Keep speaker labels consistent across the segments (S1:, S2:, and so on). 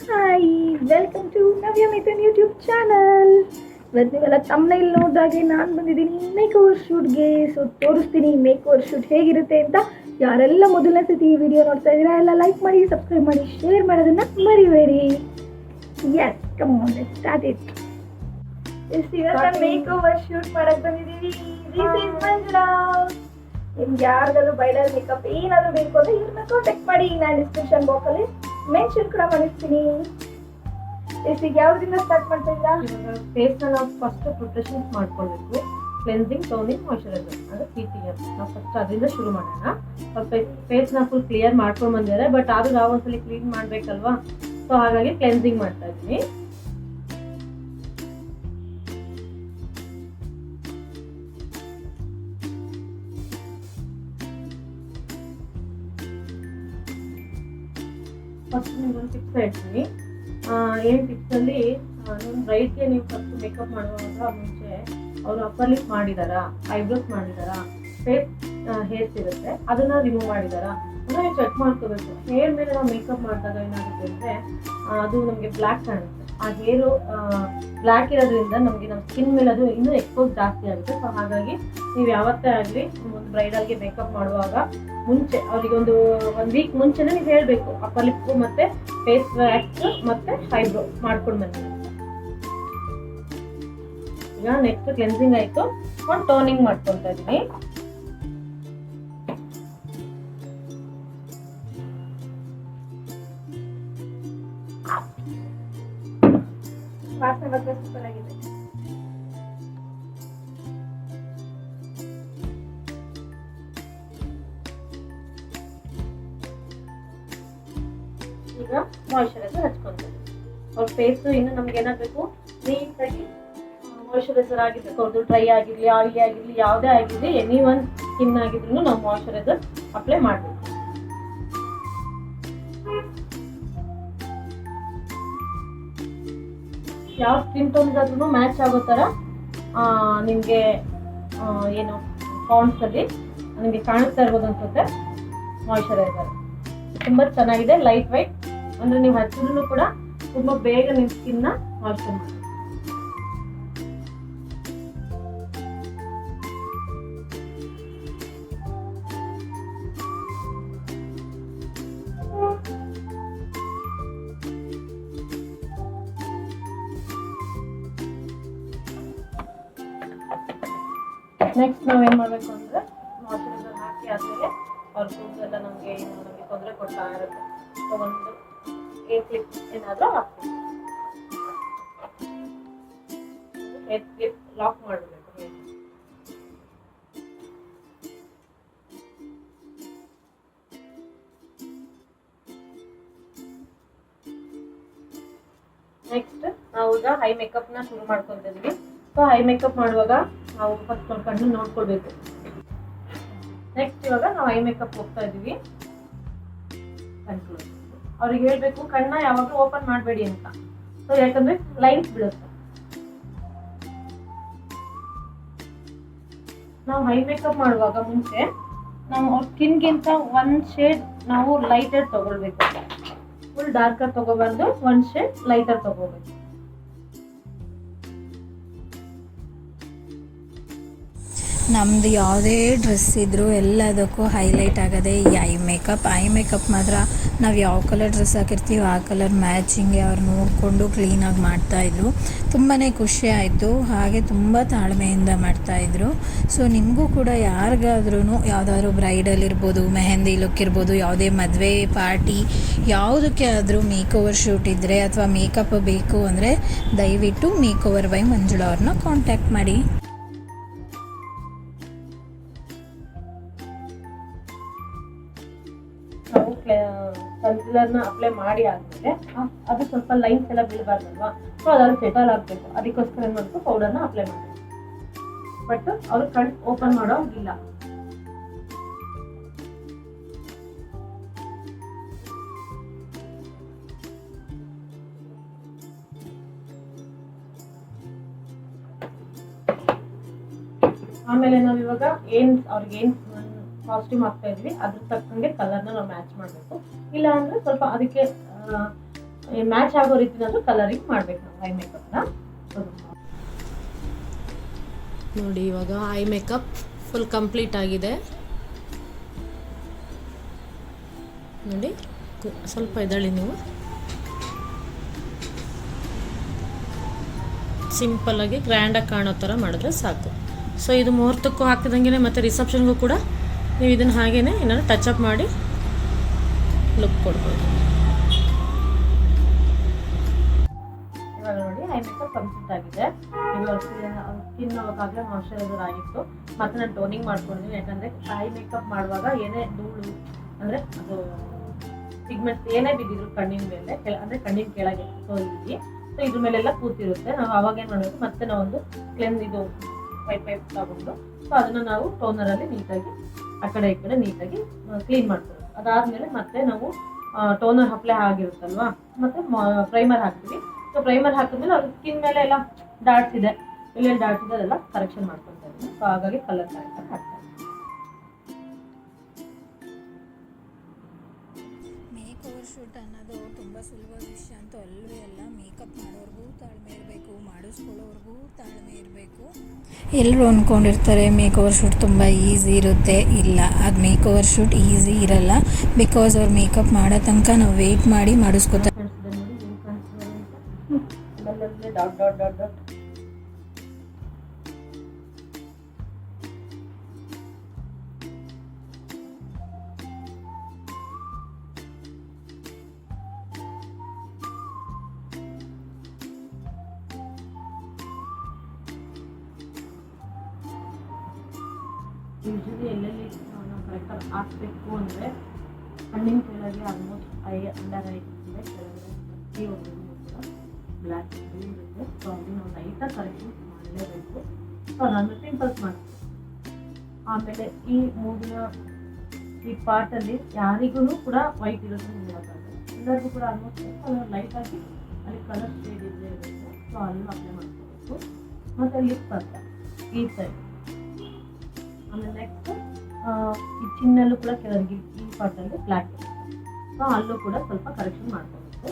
S1: Hi, welcome to Navya Mithun YouTube channel. ಇವತ್ತು ನೀವೆಲ್ಲ ತಮ್ಮನೇಲಿ ನೋಡಿದಾಗೆ ನಾನು ಬಂದಿದ್ದೀನಿ ಮೇಕ್ ಓವರ್ ಶೂಟ್ಗೆ. ಸೊ ತೋರಿಸ್ತೀನಿ ಮೇಕ್ ಓವರ್ ಶೂಟ್ ಹೇಗಿರುತ್ತೆ ಅಂತ. ಯಾರೆಲ್ಲ ಮೊದಲನೇ ಸತಿ ಈ ವಿಡಿಯೋ ನೋಡ್ತಾ ಇದ್ದೀರಾ ಎಲ್ಲ ಲೈಕ್ ಮಾಡಿ, ಸಬ್ಸ್ಕ್ರೈಬ್ ಮಾಡಿ, ಶೇರ್ ಮಾಡೋದನ್ನ ಮರಿಬೇಡಿ. Yes, come on, let's start it. ಇವತ್ತು ಮೇಕ್ ಓವರ್ ಶೂಟ್ ಮಾಡಕ್ಕೆ ಬಂದಿದ್ದೀವಿ. This is Manjula. ನಿಮ್ಗೆ ಯಾರಿಗಾದ್ರೂ ಬ್ರೈಡಲ್ ಮೇಕಪ್ ಏನಾದರೂ ಬೇಕು ಅಂದರೆ ಇವ್ರನ್ನ ಕಾಂಟ್ಯಾಕ್ಟ್ ಮಾಡಿ. ನಾನು ಡಿಸ್ಕ್ರಿಪ್ಷನ್ ಬಾಕ್ಸಲ್ಲಿ ಮೆನ್ಷನ್ ಕೂಡ ಮಾಡಿರ್ತೀನಿ. ಈಗ ಯಾವ್ದ್ರಿಂದ ಸ್ಟಾರ್ಟ್ ಮಾಡ್ತಾ ಇದ್ದೀರಾ?
S2: ಫೇಸ್ನ ನಾವು ಫಸ್ಟ್ ಪ್ರಿಪ್ರೇಷನ್ಸ್ ಮಾಡ್ಕೊಳ್ಬೇಕು. ಕ್ಲೆನ್ಸಿಂಗ್, ಟೋನಿಂಗ್, ಮಾಯ್ಶ್ಚರೈಸರ್ ಅಂದರೆ PTM. ನಾವು ಫಸ್ಟ್ ಅದರಿಂದ ಶುರು ಮಾಡೋಣ. ಫೇಸ್ನ ಫುಲ್ ಕ್ಲಿಯರ್ ಮಾಡ್ಕೊಂಡು ಬಂದಿದ್ದಾರೆ, ಬಟ್ ಆದರೂ ನಾವು ಒಂದ್ಸಲಿ ಕ್ಲೀನ್ ಮಾಡಬೇಕಲ್ವಾ. ಸೊ ಹಾಗಾಗಿ ಕ್ಲೆನ್ಸಿಂಗ್ ಮಾಡ್ತಾ ಇದ್ದೀನಿ. ಫಸ್ಟ್ ನಿಮ್ಗೊಂದು ಟಿಪ್ಸ್ ಹೇಳ್ತೀನಿ. ಏನು ಟಿಪ್ಸಲ್ಲಿ ನಿಮ್ಮ ಬ್ರೈಡ್ಗೆ ನೀವು ಫಸ್ಟ್ ಮೇಕಪ್ ಮಾಡುವಾಗ ಮುಂಚೆ ಅವರು ಅಪ್ಪರ್ ಲಿಪ್ ಮಾಡಿದಾರಾ, ಐಬ್ರೋಸ್ ಮಾಡಿದಾರಾ, ಫೇಸ್ ಹೇರ್ಸ್ ಇರುತ್ತೆ ಅದನ್ನ ರಿಮೂವ್ ಮಾಡಿದಾರಾ ಅಂದರೆ ನೀವು ಚೆಕ್ ಮಾಡ್ಕೋಬೇಕು. ಹೇರ್ ಮೇಲೆ ನಾವು ಮೇಕಪ್ ಮಾಡಿದಾಗ ಏನಾಗುತ್ತೆ ಅಂದರೆ ಅದು ನಮಗೆ ಬ್ಲ್ಯಾಕ್ ಕಾಣುತ್ತೆ. ಆ ಹೇರು ಬ್ಲ್ಯಾಕ್ ಇರೋದ್ರಿಂದ ನಮಗೆ ನಮ್ಮ ಸ್ಕಿನ್ ಮೇಲೆ ಅದು ಇನ್ನೂ ಎಕ್ಸ್ಪೋಸ್ ಜಾಸ್ತಿ ಆಗುತ್ತೆ. ಸೊ ಹಾಗಾಗಿ ನೀವು ಯಾವತ್ತೇ ಆಗಲಿ ಒಂದು ಬ್ರೈಡಲ್ಗೆ ಮೇಕಪ್ ಮಾಡುವಾಗ ಮುಂಚೆ ಅವರಿಗೆ ಒಂದು ವೀಕ್ ಮುಂಚೆನೇ ನೀವು ಹೇಳಬೇಕು ಅಪ್ಪರ್ ಲಿಪ್ಪು ಮತ್ತು ಫೇಸ್ ವ್ಯಾಕ್ಸ್ ಮತ್ತು ಐಬ್ರೋ ಮಾಡ್ಕೊಂಡು ಬನ್ನಿ. ಈಗ ನೆಕ್ಸ್ಟ್ ಕ್ಲೆನ್ಸಿಂಗ್ ಆಯಿತು, ಒಂದು ಟೋನಿಂಗ್ ಮಾಡ್ಕೊಳ್ತಾ ಇದ್ದೀನಿ.
S1: ವಾಸನೆ ಬಗ್ಗೆ ಸೂಪರ್ ಆಗಿದೆ.
S2: ಈಗ ಮಾಯ್ಶ್ಚರೈಸರ್ ಹಚ್ಕೊಂತೀವಿ. ಅವ್ರ ಫೇಸು ಇನ್ನು ನಮ್ಗೆ ಏನಾಗಬೇಕು, ನೀಟಾಗಿ ಮಾಯ್ಶ್ಚರೈಸರ್ ಆಗಿರ್ಬೇಕು. ಅವ್ರದ್ದು ಡ್ರೈ ಆಗಿರಲಿ, ಆಯಿಲಿ ಆಗಿರಲಿ, ಯಾವುದೇ ಆಗಿರಲಿ, ಎನಿ ಒನ್ ಸ್ಕಿನ್ ಆಗಿದ್ರು ನಾವು ಮಾಯ್ಶ್ಚರೈಸರ್ ಅಪ್ಲೈ ಮಾಡಬೇಕು. ಯಾವ ಸ್ಕಿನ್ ಟೋನ್ಗಾದ್ರೂ ಮ್ಯಾಚ್ ಆಗೋ ಥರ ನಿಮಗೆ ಏನು ಪಾಂಡ್ಸಲ್ಲಿ ನಿಮಗೆ ಕಾಣಿಸ್ತಾ ಇರ್ಬೋದು ಅನ್ಸುತ್ತೆ. ಮಾಯ್ಶ್ಚರೈಸರ್ ತುಂಬ ಚೆನ್ನಾಗಿದೆ, ಲೈಟ್ ವೈಟ್. ಅಂದರೆ ನೀವು ಹಚ್ಚಿದ್ರು ಕೂಡ ತುಂಬ ಬೇಗ ನಿಮ್ಮ ಸ್ಕಿನ್ನ ಮಾಯ್ಶ್ಚರ್ ಮಾಡಿ. ನೆಕ್ಸ್ಟ್ ನಾವೇನು ಮಾಡಬೇಕು ಅಂದರೆ ಮಾಯ್ಶ್ಚರೈಸರ್ ಹಾಕಿ ಆದಮೇಲೆ ಅವ್ರ ಕೂದಲೆಲ್ಲ ನಮಗೆ ತೊಂದರೆ ಕೊಡ್ತಾ ಇರುತ್ತೆ. ಸೊ ಒಂದು ಏರ್ ಕ್ಲಿಪ್ ಏನಾದರೂ ಹಾಕ್ತೀವಿ. ಏರ್ ಕ್ಲಿಪ್ ಲಾಕ್ ಮಾಡಬೇಕು. ನೆಕ್ಸ್ಟ್ ನಾವು ಈಗ ಹೈ ಮೇಕಪ್ನ ಶುರು ಮಾಡ್ಕೊತಿದ್ವಿ. ಸೊ ಹೈ ಮೇಕಪ್ ಮಾಡುವಾಗ ನಾವು ಫಸ್ಟ್ ಕಣ್ಣು ನೋಡ್ಕೊಳ್ಬೇಕು. ನೆಕ್ಸ್ಟ್ ಇವಾಗ ನಾವು ಐ ಮೇಕಪ್ ಹೋಗ್ತಾ ಇದ್ದೀವಿ. ಅವ್ರಿಗೆ ಹೇಳ್ಬೇಕು ಕಣ್ಣ ಯಾವಾಗಲೂ ಓಪನ್ ಮಾಡಬೇಡಿ ಅಂತ. ಸೊ ಯಾಕಂದ್ರೆ ಲೈನ್ಸ್ ಬೀಳುತ್ತೆ. ನಾವು ಹೈ ಮೇಕಪ್ ಮಾಡುವಾಗ ಮುಂಚೆ ನಾವು ಅವ್ರ ಸ್ಕಿನ್ಗಿಂತ ಒಂದು ಶೇಡ್ ನಾವು ಲೈಟರ್ ತಗೊಳ್ಬೇಕು. ಫುಲ್ ಡಾರ್ಕರ್ ತಗೋಬಾರ್ದು, ಒಂದು ಶೇಡ್ ಲೈಟರ್ ತಗೋಬೇಕು.
S3: ನಮ್ಮದು ಯಾವುದೇ ಡ್ರೆಸ್ ಇದ್ದರೂ ಎಲ್ಲದಕ್ಕೂ ಹೈಲೈಟ್ ಆಗೋದೇ ಈ ಐ ಮೇಕಪ್ ಮಾತ್ರ ನಾವು ಯಾವ ಕಲರ್ ಡ್ರೆಸ್ ಹಾಕಿರ್ತೀವಿ ಆ ಕಲರ್ ಮ್ಯಾಚಿಂಗ್ಗೆ ಅವ್ರು ನೋಡಿಕೊಂಡು ಕ್ಲೀನಾಗಿ ಮಾಡ್ತಾಯಿದ್ರು. ತುಂಬಾ ಖುಷಿ ಆಯಿತು. ಹಾಗೆ ತುಂಬ ತಾಳ್ಮೆಯಿಂದ ಮಾಡ್ತಾಯಿದ್ರು. ಸೊ ನಿಮಗೂ ಕೂಡ ಯಾರಿಗಾದ್ರೂ ಯಾವುದಾದ್ರೂ ಬ್ರೈಡಲ್ ಇರ್ಬೋದು, ಮೆಹಂದಿ ಲುಕ್ ಇರ್ಬೋದು, ಯಾವುದೇ ಮದುವೆ ಪಾರ್ಟಿ ಯಾವುದಕ್ಕೆ ಆದರೂ ಮೇಕ್ ಓವರ್ ಶೂಟ್ ಇದ್ದರೆ ಅಥವಾ ಮೇಕಪ್ ಬೇಕು ಅಂದರೆ ದಯವಿಟ್ಟು ಮೇಕ್ ಓವರ್ ಬೈ ಮಂಜುಳಾ ಅವ್ರನ್ನ ಕಾಂಟ್ಯಾಕ್ಟ್ ಮಾಡಿ.
S2: ಕನ್ಸಿಲರ್ನ ಅಪ್ಲೈ ಮಾಡಿ ಆದ್ಮೇಲೆ ಅದು ಸ್ವಲ್ಪ ಲೈನ್ಸ್ ಎಲ್ಲ ಬೀಳಬಾರ್ದಲ್ವಾ. ಸೊ ಅದಾದ್ರೂ ಸೆಟಲ್ ಆಗಬೇಕು. ಅದಕ್ಕೋಸ್ಕರ ಏನು ಮಾಡಬೇಕು, ಪೌಡರ್ನ ಅಪ್ಲೈ ಮಾಡಬೇಕು. ಬಟ್ ಅವ್ರು ಕಣ್ಣು ಓಪನ್ ಮಾಡೋ ಇಲ್ಲ. ಆಮೇಲೆ ನಾವು ಇವಾಗ ಅವ್ರಿಗೆ ಏನು ಕಾಸ್ಟ್ಯೂಮ್ ಹಾಕ್ತಾ ಇದ್ವಿ ಅದ್ರ ತಕ್ಕಂಗೆ ಕಲರ್ನ ನಾವು ಮ್ಯಾಚ್ ಮಾಡಬೇಕು. ಇಲ್ಲ ಅಂದರೆ ಸ್ವಲ್ಪ ಅದಕ್ಕೆ ಮ್ಯಾಚ್ ಆಗೋ ರೀತಿನಾದ್ರೂ ಕಲರಿಂಗ್ ಮಾಡ್ಬೇಕು ನಾವು ಐ ಮೇಕಪ್ನ.
S4: ನೋಡಿ ಇವಾಗ ಐ ಮೇಕಪ್ ಫುಲ್ ಕಂಪ್ಲೀಟ್ ಆಗಿದೆ ನೋಡಿ. ಸ್ವಲ್ಪ ಇದ್ದಾಳಿ ನೀವು, ಸಿಂಪಲ್ಲಾಗಿ ಗ್ರ್ಯಾಂಡಾಗಿ ಕಾಣೋ ಥರ ಮಾಡಿದ್ರೆ ಸಾಕು. ಸೊ ಇದು ಮುಹೂರ್ತಕ್ಕೂ ಹಾಕಿದಂಗೆ ಮತ್ತು ರಿಸೆಪ್ಷನ್ಗೂ ಕೂಡ ನೀವು ಇದನ್ನು ಹಾಗೇ ಏನಾದ್ರು ಟಚಪ್ ಮಾಡಿ ಲುಕ್ ಕೊಡ್ಬೋದು.
S2: ಇವಾಗ ನೋಡಿ ಐ ಮೇಕಪ್ ಕಂಪ್ಲೀಟ್ ಆಗಿದೆ. ಇವಾಗ ಸ್ಕಿನ್ ಅವಾಗಲೇ ಮಾಯ್ಶ್ಚರೈಸರ್ ಆಗಿತ್ತು, ಮತ್ತೆ ನಾನು ಟೋನಿಂಗ್ ಮಾಡ್ಕೊಂಡಿದ್ದೀನಿ. ಯಾಕಂದರೆ ಐ ಮೇಕಪ್ ಮಾಡುವಾಗ ಏನೇ ಧೂಳು ಅಂದರೆ ಅದು ಪಿಗ್ಮೆಂಟ್ಸ್ ಏನೇ ಬಿದ್ದಿದ್ರು ಕಣ್ಣಿನ ಮೇಲೆ ಅಂದರೆ ಕಣ್ಣಿನ ಕೆಳಗೆ ಸೊ ಇದ್ರ ಮೇಲೆಲ್ಲ ಕೂತಿರುತ್ತೆ. ನಾವು ಅವಾಗ ಏನು ಮಾಡಬೇಕು, ಮತ್ತೆ ನಾವೊಂದು ಕ್ಲೆನ್ಸ್ ಇದು ವೈಟ್ ತಗೊಂಡು ಸೊ ಅದನ್ನು ನಾವು ಟೋನರಲ್ಲಿ ನೀಟಾಗಿ ಆ ಕಡೆ ಈ ಕಡೆ ನೀಟಾಗಿ ಕ್ಲೀನ್ ಮಾಡ್ಕೊಬೇಕು. ಅದಾದಮೇಲೆ ಮತ್ತೆ ನಾವು ಟೋನರ್ ಅಪ್ಲೈ ಆಗಿರುತ್ತಲ್ವಾ, ಮತ್ತೆ ಪ್ರೈಮರ್ ಹಾಕ್ತೀವಿ. ಸೊ ಪ್ರೈಮರ್ ಹಾಕಿದ್ಮೇಲೆ ಅದು ಸ್ಕಿನ್ ಮೇಲೆ ಎಲ್ಲ ಡಾಟ್ಸ್ ಇದೆ, ಎಲ್ಲೆಲ್ಲಿ ಡಾಟ್ಸ್ ಇದೆ ಅದೆಲ್ಲ ಕರೆಕ್ಷನ್ ಮಾಡ್ಕೊತಾ ಇದ್ದೀನಿ. ಸೊ ಹಾಗಾಗಿ ಕಲರ್ ಕರೆಕ್ಟಾಗಿ ಹಾಕ್ತಾ ಇದ್ದೀನಿ.
S3: ಮೇಕ್ ಓವರ್ ಶೂಟ್ ಅನ್ನೋದು ತುಂಬ ಸುಲಭದ ವಿಷಯ ಅಂತೂ ಅಲ್ಲವೇ ಅಲ್ಲ. ಮೇಕಪ್ ಮಾಡೋರ್ಗೂ ತಾಳ್ಮೆ ಇರಬೇಕು, ಮಾಡಿಸ್ಕೊಳ್ಳೋರ್ಗೂ ತಾಳ್ಮೆ ಇರಬೇಕು. ಎಲ್ಲರೂ ಅಂದ್ಕೊಂಡಿರ್ತಾರೆ ಮೇಕ್ ಓವರ್ ಶೂಟ್ ತುಂಬ ಈಸಿ ಇರುತ್ತೆ. ಇಲ್ಲ, ಅದು ಮೇಕ್ ಓವರ್ ಶೂಟ್ ಈಸಿ ಇರಲ್ಲ. ಬಿಕಾಸ್ ಅವ್ರು ಮೇಕಪ್ ಮಾಡೋ ತನಕ ನಾವು ವೆಯ್ಟ್ ಮಾಡಿ ಮಾಡಿಸ್ಕೊತಾರೆ.
S2: Dot dot dot dot usually ಎಲ್ಲೆಲ್ಲಿ ನಾವು ಕರೆಕ್ಟಾಗಿ ಹಾಕಬೇಕು ಅಂದರೆ ಕಣ್ಣಿನ ಕೆಳಗೆ ಆಲ್ಮೋಸ್ಟ್ ಐ ಅಂಡರ್ ಐ ಕೆಳಗಡೆ ಪ್ರತಿಯೊಬ್ಬರಿಗೂ ಕೂಡ ಬ್ಲ್ಯಾಕ್ ಇರುತ್ತೆ. ಸೊ ಅಲ್ಲಿ ನಾವು ಲೈಟಾಗಿ ಕರೆಕ್ಷನ್ ಮಾಡಲೇಬೇಕು. ಸೊ ನಾನು ಪಿಂಪಲ್ಸ್ ಮಾಡ್ತೀನಿ. ಆಮೇಲೆ ಈ ಮೂಗಿನ ಈ ಪಾರ್ಟಲ್ಲಿ ಯಾರಿಗೂ ಕೂಡ ವೈಟ್ ಇರೋದನ್ನು ನೋಡೋಕ್ಕಾಗಲ್ಲ. ಎಲ್ಲರಿಗೂ ಕೂಡ ಆಲ್ಮೋಸ್ಟ್ ಕಲರ್ ಲೈಟಾಗಿ ಅಲ್ಲಿ ಕಲರ್ ಶೇಡ್ ಇದ್ದೇ ಇರುತ್ತೆ. ಸೊ ಅಲ್ಲೂ ಅಪ್ಲೈ ಮಾಡ್ಕೋಬೇಕು. ಮತ್ತು ಲಿಪ್ ಅಂತ ಈ ಸೈಡ್, ಆಮೇಲೆ ನೆಕ್ಸ್ಟ್ ಈ ಚಿನ್ನಲ್ಲೂ ಕೂಡ ಕೆಳಗೆ ಈ ಪಾರ್ಟಲ್ಲಿ ಬ್ಲ್ಯಾಕ್ ಇರುತ್ತೆ. ಸೊ ಅಲ್ಲೂ ಕೂಡ ಸ್ವಲ್ಪ ಕರೆಕ್ಷನ್ ಮಾಡ್ಕೋಬೇಕು.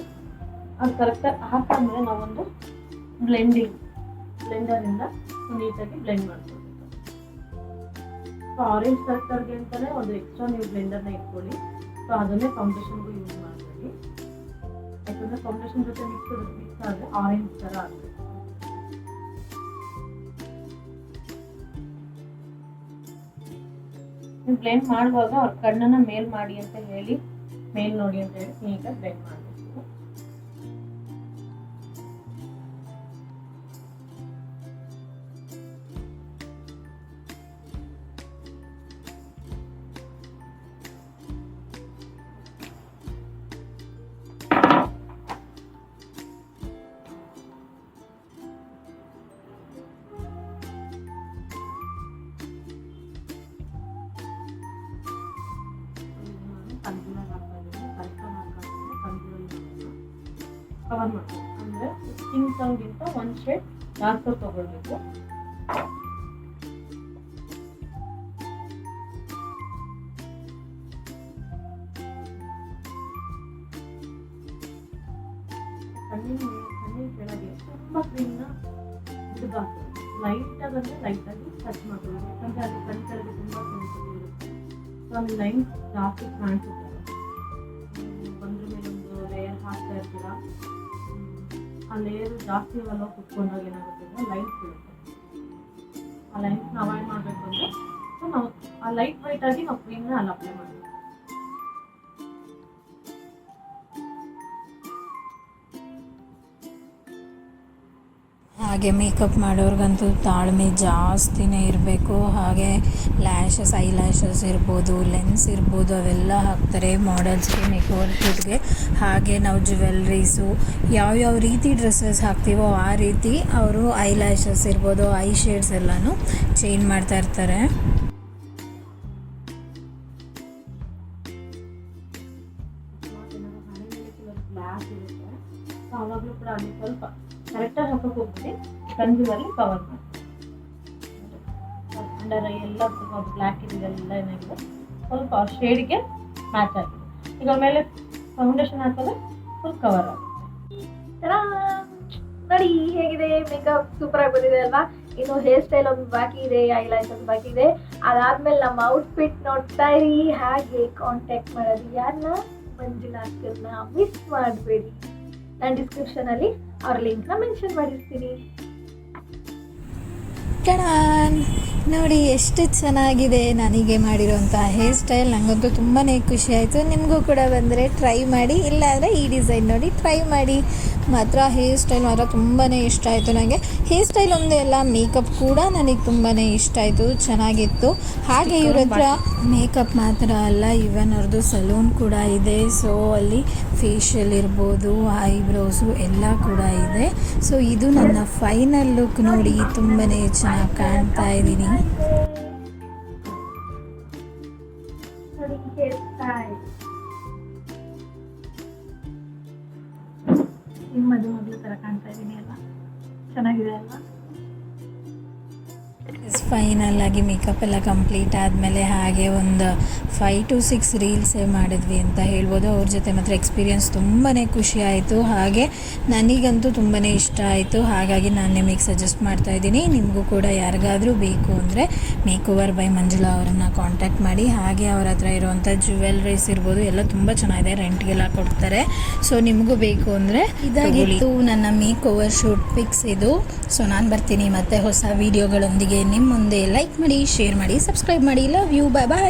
S2: ಅದು ಕರೆಕ್ಟಾಗಿ ಹಾಕಾದ್ಮೇಲೆ ನಾವೊಂದು ಬ್ಲೆಂಡರಿಂದ ನೀಟಾಗಿ ಬ್ಲೆಂಡ್ ಮಾಡ್ಕೋಬೇಕು. ಸೊ ಆರೆಂಜ್ ಕರೆಕ್ಟರ್ಗೆ ಅಂತಲೇ ಒಂದು ಎಕ್ಸ್ಟ್ರಾ ನೀವು ಬ್ಲೆಂಡರ್ನ ಇಟ್ಕೊಳ್ಳಿ. ಸೊ ಅದನ್ನೇ ಫೌಂಡೇಶನ್ಗೂ ಯೂಸ್ ಮಾಡಬೇಡಿ. ಯಾಕಂದರೆ ಫೌಂಡೇಶನ್ ಜೊತೆ ಮಿಕ್ಸ್ ಆದರೆ ಆರೆಂಜ್ ಥರ ಆಗಬೇಕು. ನೀವು ಬ್ಲೆಂಡ್ ಮಾಡುವಾಗ ಅವ್ರ ಕಣ್ಣನ್ನು ಮೇಲ್ ಮಾಡಿ ಅಂತ ಹೇಳಿ, ಮೇಲ್ ನೋಡಿ ಅಂತ ಹೇಳಿ ನೀಟಾಗಿ ಬ್ಲೆಂಡ್ ಮಾಡಬೇಕು. ಕವರ್ ಮಾಡಬೇಕು. ಅಂದರೆ ಸ್ಕಿನ್ ಟೋನ್ಗಿಂತ ಒಂದು ಶೇಡ್ ಡಾರ್ಕರ್ ತಗೊಳ್ಬೇಕು. ಕಣ್ಣಿನ ಕೆಳಗೆ ತುಂಬ ಕ್ರೀಮ್ನ ಹುಡುಗಾಕ್ಬೇಕು. ಲೈಟಾಗಿ ಟಚ್ ಮಾಡ್ಕೊಳ್ಳಿ. ಯಾಕಂದರೆ ಅಲ್ಲಿ ಕಣ್ಣು ಕೆಳಗೆ ತುಂಬ ಕ್ರೀಮ್ ಇರುತ್ತೆ. ಸೊ ಅಲ್ಲಿ ಲೈನ್ ಜಾಸ್ತಿ ಕಾಣಿಸುತ್ತೆ. ಬಂದ್ರ ಮೇಲೆ ಒಂದು ಲೇಯರ್ ಹಾಕ್ತಾ ಇರ್ತೀರಾ, ಆ ಲೇಯರ್ ಜಾಸ್ತಿ ಎಲ್ಲ ಕುತ್ಕೊಂಡಾಗ ಏನಾಗುತ್ತೆ ಅಂದರೆ ಲೈನ್ಸ್ ಬೀಳುತ್ತೆ. ಆ ಲೈನ್ಸ್ನ ಅವಾಯ್ಡ್ ಮಾಡಬೇಕು ಅಂದರೆ ಸೊ ನಾವು ಆ ಲೈಟ್ ವೈಟ್ ಆಗಿ ನಾವು ಕ್ರೀಮ್ನ ಅಲ್ಲಿ ಅಪ್ಲೈ ಮಾಡಬೇಕು.
S3: ಹಾಗೆ ಮೇಕಪ್ ಮಾಡೋರ್ಗಂತೂ ತಾಳ್ಮೆ ಜಾಸ್ತಿನೇ ಇರಬೇಕು. ಹಾಗೆ ಲ್ಯಾಶಸ್, ಐ ಲ್ಯಾಶಸ್ ಇರ್ಬೋದು, ಲೆನ್ಸ್ ಇರ್ಬೋದು, ಅವೆಲ್ಲ ಹಾಕ್ತಾರೆ ಮಾಡೆಲ್ಸ್ಗೆ ಮೇಕ್ ಓವರ್ ಶೂಟ್ಗೆ. ಹಾಗೆ ನಾವು ಜ್ಯುವೆಲ್ರೀಸು ಯಾವ್ಯಾವ ರೀತಿ ಡ್ರೆಸ್ಸಸ್ ಹಾಕ್ತೀವೋ ಆ ರೀತಿ ಅವರು ಐ ಲ್ಯಾಶಸ್ ಇರ್ಬೋದು, ಐ ಶೇಡ್ಸ್ ಎಲ್ಲನೂ ಚೇಂಜ್ ಮಾಡ್ತಾ ಇರ್ತಾರೆ.
S2: ಆವಾಗಲೂ ಕೂಡ ಅಲ್ಲಿ ಸ್ವಲ್ಪ ಕರೆಕ್ಟಾಗಿ ಹಾಕಕ್ಕೆ ಹೋಗ್ಬಿಟ್ಟು ಕನ್ಸೂಮರ್ಲಿ ಕವರ್ ಮಾಡಿ. ಅಂಡರ್ ಐ ಎಲ್ಲ ಸ್ವಲ್ಪ ಬ್ಲ್ಯಾಕ್ ಇದೆಲ್ಲ ಏನಾಗಿದೆ ಸ್ವಲ್ಪ ಶೇಡ್ಗೆ ಮ್ಯಾಚ್ ಆಗಿದೆ. ಈಗ ಮೇಲೆ ಫೌಂಡೇಶನ್ ಹಾಕಿದ್ರೆ ಫುಲ್ ಕವರ್ ಆಗುತ್ತೆ.
S1: ನೋಡಿ ಹೇಗಿದೆ ಮೇಕಪ್, ಸೂಪರ್ ಆಗಿ ಬಂದಿದೆ ಅಲ್ವಾ. ಇನ್ನು ಹೇರ್ ಸ್ಟೈಲ್ ಒಂದು ಬಾಕಿ ಇದೆ, ಐಲೈನರ್ ಒಂದು ಬಾಕಿ ಇದೆ. ಅದಾದ್ಮೇಲೆ ನಮ್ಮ ಔಟ್ಫಿಟ್ ನೋಡ್ತಾ ಇರಿ. ಹಾಗೆ ಕಾಂಟ್ಯಾಕ್ಟ್ ಮಾಡೋದು ಯಾರನ್ನ, ಮಂಜುಳಾ ಅಕ್ಕನ್ನ ಮಿಸ್ ಮಾಡಬೇಡಿ. ನಾನು ಡಿಸ್ಕ್ರಿಪ್ಷನ್ ಅಲ್ಲಿ ಅವ್ರ ಲಿಂಕ್ನ ಮೆನ್ಷನ್ ಮಾಡಿರ್ತೀನಿ.
S3: ಟಡಾನ್! ನೋಡಿ ಎಷ್ಟು ಚೆನ್ನಾಗಿದೆ ನನಗೆ ಮಾಡಿರೋಂಥ ಹೇರ್ ಸ್ಟೈಲ್. ನನಗಂತೂ ತುಂಬಾ ಖುಷಿ ಆಯಿತು. ನಿಮಗೂ ಕೂಡ ಬಂದರೆ ಟ್ರೈ ಮಾಡಿ, ಇಲ್ಲಾಂದರೆ ಈ ಡಿಸೈನ್ ನೋಡಿ ಟ್ರೈ ಮಾಡಿ. ಮಾತ್ರ ಹೇರ್ ಸ್ಟೈಲ್ ಮಾತ್ರ ತುಂಬಾ ಇಷ್ಟ ಆಯಿತು ನನಗೆ. ಹೇರ್ ಸ್ಟೈಲ್ ಒಂದೇ ಅಲ್ಲ, ಮೇಕಪ್ ಕೂಡ ನನಗೆ ತುಂಬಾ ಇಷ್ಟ ಆಯಿತು, ಚೆನ್ನಾಗಿತ್ತು. ಹಾಗೆ ಇವ್ರ ಹತ್ರ ಮೇಕಪ್ ಮಾತ್ರ ಅಲ್ಲ, ಇವನ್ ಅವ್ರದ್ದು ಸಲೂನ್ ಕೂಡ ಇದೆ. ಸೊ ಅಲ್ಲಿ ಫೇಶಿಯಲ್ ಇರ್ಬೋದು, ಐಬ್ರೋಸು ಎಲ್ಲ ಕೂಡ ಇದೆ. ಸೊ ಇದು ನನ್ನ ಫೈನಲ್ ಲುಕ್. ನೋಡಿ ತುಂಬಾ ಚೆನ್ನಾಗಿ ಕಾಣ್ತಾ ಇದ್ದೀನಿ.
S1: ನೋಡಿ ಹೇರ್ ಸ್ಟೈಲ್ ನಿಮ್ಮದು ಮೊದಲು ಥರ ಕಾಣ್ತಾ ಇದ್ದೀನಿ ಅಲ್ವಾ, ಚೆನ್ನಾಗಿದೆ ಅಲ್ವಾ.
S3: ಫೈನಲ್ ಆಗಿ ಮೇಕಪ್ ಎಲ್ಲ ಕಂಪ್ಲೀಟ್ ಆದಮೇಲೆ ಹಾಗೆ ಒಂದು 5 to 6 ರೀಲ್ಸೇ ಮಾಡಿದ್ವಿ ಅಂತ ಹೇಳ್ಬೋದು. ಅವ್ರ ಜೊತೆ ಮಾತ್ರ ಎಕ್ಸ್ಪೀರಿಯನ್ಸ್ ತುಂಬಾ ಖುಷಿ ಆಯಿತು. ಹಾಗೆ ನನಗಂತೂ ತುಂಬಾ ಇಷ್ಟ ಆಯಿತು. ಹಾಗಾಗಿ ನಾನು ನಿಮಗೆ ಸಜೆಸ್ಟ್ ಮಾಡ್ತಾ ಇದ್ದೀನಿ, ನಿಮಗೂ ಕೂಡ ಯಾರಿಗಾದರೂ ಬೇಕು ಅಂದರೆ ಮೇಕ್ ಓವರ್ ಬೈ ಮಂಜುಳಾ ಅವರನ್ನು ಕಾಂಟ್ಯಾಕ್ಟ್ ಮಾಡಿ. ಹಾಗೆ ಅವ್ರ ಹತ್ರ ಇರುವಂಥ ಜ್ಯುವೆಲ್ರೀಸ್ ಇರ್ಬೋದು ಎಲ್ಲ ತುಂಬ ಚೆನ್ನಾಗಿದೆ, ರೆಂಟ್ಗೆಲ್ಲ ಕೊಡ್ತಾರೆ. ಸೊ ನಿಮಗೂ ಬೇಕು ಅಂದರೆ ಇದಾಗಿತ್ತು ನನ್ನ ಮೇಕ್ ಓವರ್ ಶೂಟ್ ಪಿಕ್ಸ್ ಇದು. ಸೊ ನಾನು ಬರ್ತೀನಿ ಮತ್ತೆ ಹೊಸ ವೀಡಿಯೋಗಳೊಂದಿಗೆ ನಿಮ್ಮ ಮುಂದೆ. ಲೈಕ್ ಮಾಡಿ, ಶೇರ್ ಮಾಡಿ, ಸಬ್ಸ್ಕ್ರೈಬ್ ಮಾಡಿ. Love you, bye bye.